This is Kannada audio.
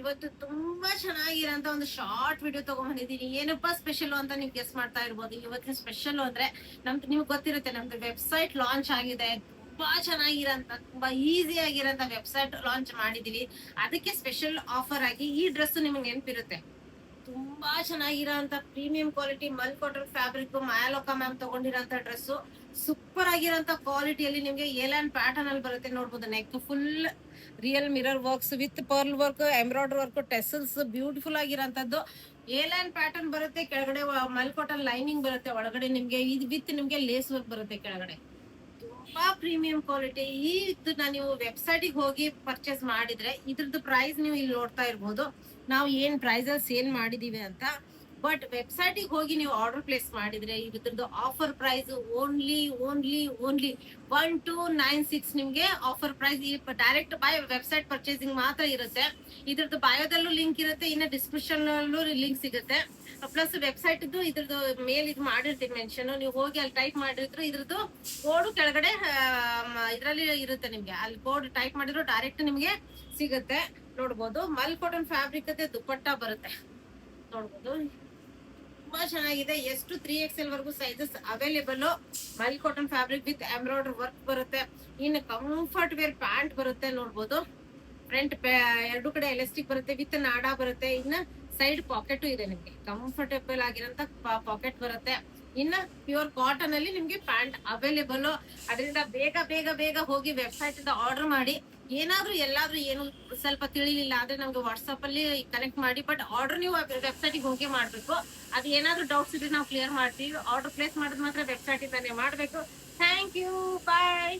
ಇವತ್ತು ತುಂಬಾ ಚೆನ್ನಾಗಿರೋಂತ ಒಂದು ಶಾರ್ಟ್ ವಿಡಿಯೋ ತಗೊಂಡ್ಬಂದಿದ್ದೀನಿ. ಏನಪ್ಪಾ ಸ್ಪೆಷಲ್ ಅಂತ ನೀವು ಗೆಸ್ ಮಾಡ್ತಾ ಇರ್ಬೋದು. ಇವತ್ತಿನ ಸ್ಪೆಷಲ್ ಅಂದ್ರೆ ನಮ್ದು ನಿಮ್ಗೆ ಗೊತ್ತಿರುತ್ತೆ, ನಮ್ದು ವೆಬ್ಸೈಟ್ ಲಾಂಚ್ ಆಗಿದೆ. ತುಂಬಾ ಚೆನ್ನಾಗಿರೋಂತ, ತುಂಬಾ ಈಸಿ ಆಗಿರೋಂತ ವೆಬ್ಸೈಟ್ ಲಾಂಚ್ ಮಾಡಿದೀವಿ. ಅದಕ್ಕೆ ಸ್ಪೆಷಲ್ ಆಫರ್ ಆಗಿ ಈ ಡ್ರೆಸ್ ನಿಮ್ಗೆ ನೆನಪಿರುತ್ತೆ. ತುಂಬಾ ಚೆನ್ನಾಗಿರೋಂತ premium quality mul cotton fabric Mayaloka ma'am ತಗೊಂಡಿರೋಂತ ಡ್ರೆಸ್. ಸೂಪರ್ ಆಗಿರೋಂತ ಕ್ವಾಲಿಟಿಯಲ್ಲಿ ನಿಮ್ಗೆ ಏಲಾನ್ ಪ್ಯಾಟರ್ನ್ ಅಲ್ಲಿ ಬರುತ್ತೆ. ನೋಡ್ಬೋದು, neck full real mirror works with pearl work, embroidery work, tassels, beautiful ಆಗಿರೋಂಥದ್ದು ಏಲಾನ್ ಪ್ಯಾಟರ್ನ್ ಬರುತ್ತೆ. ಕೆಳಗಡೆ ಮಲ್ ಕಾಟನ್ ಲೈನಿಂಗ್ ಬರುತ್ತೆ. ಒಳಗಡೆ ನಿಮ್ಗೆ ಇದು ವಿತ್ ನಿಮ್ಗೆ ಲೇಸ್ ವರ್ಕ್ ಬರುತ್ತೆ ಕೆಳಗಡೆ. ತುಂಬಾ ಪ್ರೀಮಿಯಂ ಕ್ವಾಲಿಟಿ. ಈ ಇದನ್ನ ನೀವು ವೆಬ್ಸೈಟ್ ಹೋಗಿ ಪರ್ಚೇಸ್ ಮಾಡಿದ್ರೆ ಇದ್ರದ್ದು ಪ್ರೈಸ್ ನೀವು ಇಲ್ಲಿ ನೋಡ್ತಾ ಇರ್ಬೋದು. ನಾವು ಏನ್ ಪ್ರೈಸ್ ಅಲ್ಲಿ ಸೇಲ್ ಮಾಡಿದೀವಿ ಅಂತ. ಬಟ್ ವೆಬ್ಸೈಟ್ ಹೋಗಿ ನೀವು ಆರ್ಡರ್ ಪ್ಲೇಸ್ ಮಾಡಿದ್ರೆ ಇದ್ರದ್ದು ಆಫರ್ ಪ್ರೈಸ್ ಓನ್ಲಿ 1296 ನಿಮ್ಗೆ offer price. Direct buy website purchasing ಮಾತ್ರ ಇರುತ್ತೆ. ಇದ್ರದ್ದು ಬಯೋದಲ್ಲೂ ಲಿಂಕ್ ಇರುತ್ತೆ, ಇನ್ನ ಡಿಸ್ಕ್ರಿಪ್ಷನ್ ಅಲ್ಲೂ ಲಿಂಕ್ ಸಿಗುತ್ತೆ. ಪ್ಲಸ್ ವೆಬ್ಸೈಟ್ ಇದ್ರದ್ದು ಮೇಲ್ ಇದು ಮಾಡಿರ್ತೀವಿ ಮೆನ್ಷನ್. ನೀವು ಹೋಗಿ ಅಲ್ಲಿ ಟೈಪ್ ಮಾಡಿದ್ರು ಇದ್ರದ್ದು ಕೋಡ್ ಕೆಳಗಡೆ ಇದ್ರಲ್ಲಿ ಇರುತ್ತೆ. ನಿಮ್ಗೆ ಅಲ್ಲಿ ಕೋಡ್ ಟೈಪ್ ಮಾಡಿದ್ರು ಡೈರೆಕ್ಟ್ ನಿಮ್ಗೆ ಸಿಗುತ್ತೆ. ನೋಡ್ಬೋದು, ಮಲ್ ಕಾಟನ್ ಫ್ಯಾಬ್ರಿಕ್ ಅದೇ ದುಪ್ಪಟ್ಟ ಬರುತ್ತೆ. ನೋಡ್ಬೋದು, ತುಂಬಾ ಚೆನ್ನಾಗಿದೆ. ಎಷ್ಟು 3XL ವರ್ಗು sizes available. Mul cotton fabric with embroidery work ಬರುತ್ತೆ. ಇನ್ನು ಕಂಫರ್ಟ್ ವೇರ್ ಪ್ಯಾಂಟ್ ಬರುತ್ತೆ. ನೋಡ್ಬೋದು, ಫ್ರಂಟ್ ಎರಡು ಕಡೆ ಎಲಾಸ್ಟಿಕ್ ಬರುತ್ತೆ, ವಿತ್ ನಾಡಾ ಬರುತ್ತೆ. ಇನ್ನ ಸೈಡ್ ಪಾಕೆಟ್ ಇದೆ, ನಿಮ್ಗೆ ಕಂಫರ್ಟೇಬಲ್ ಆಗಿರೋಂತ ಪಾಕೆಟ್ ಬರುತ್ತೆ. ಇನ್ನ ಪ್ಯೂರ್ ಕಾಟನ್ ಅಲ್ಲಿ ನಿಮ್ಗೆ ಪ್ಯಾಂಟ್ ಅವೈಲೇಬಲ್. ಅದರಿಂದ ಬೇಗ ಬೇಗ ಬೇಗ ಹೋಗಿ ವೆಬ್ಸೈಟ್ ಇಂದ ಆರ್ಡರ್ ಮಾಡಿ. ಏನಾದ್ರೂ ಎಲ್ಲಾದ್ರೂ ಏನು ಸ್ವಲ್ಪ ತಿಳಿಲಿಲ್ಲ ಅಂದ್ರೆ ನಮ್ಗೆ ವಾಟ್ಸ್ಆಪ್ ಅಲ್ಲಿ ಕನೆಕ್ಟ್ ಮಾಡಿ. ಬಟ್ ಆರ್ಡರ್ ನೀವು ವೆಬ್ಸೈಟ್ ಹೋಗಿ ಮಾಡ್ಬೇಕು. ಅದು ಏನಾದ್ರೂ ಡೌಟ್ಸ್ ಇದ್ರೆ ನಾವು ಕ್ಲಿಯರ್ ಮಾಡ್ತೀವಿ. ಆರ್ಡರ್ ಪ್ಲೇಸ್ ಮಾಡಿದ್ ಮಾತ್ರ ವೆಬ್ಸೈಟ್ ಇಂದಾನೆ ಮಾಡ್ಬೇಕು. Thank you, bye.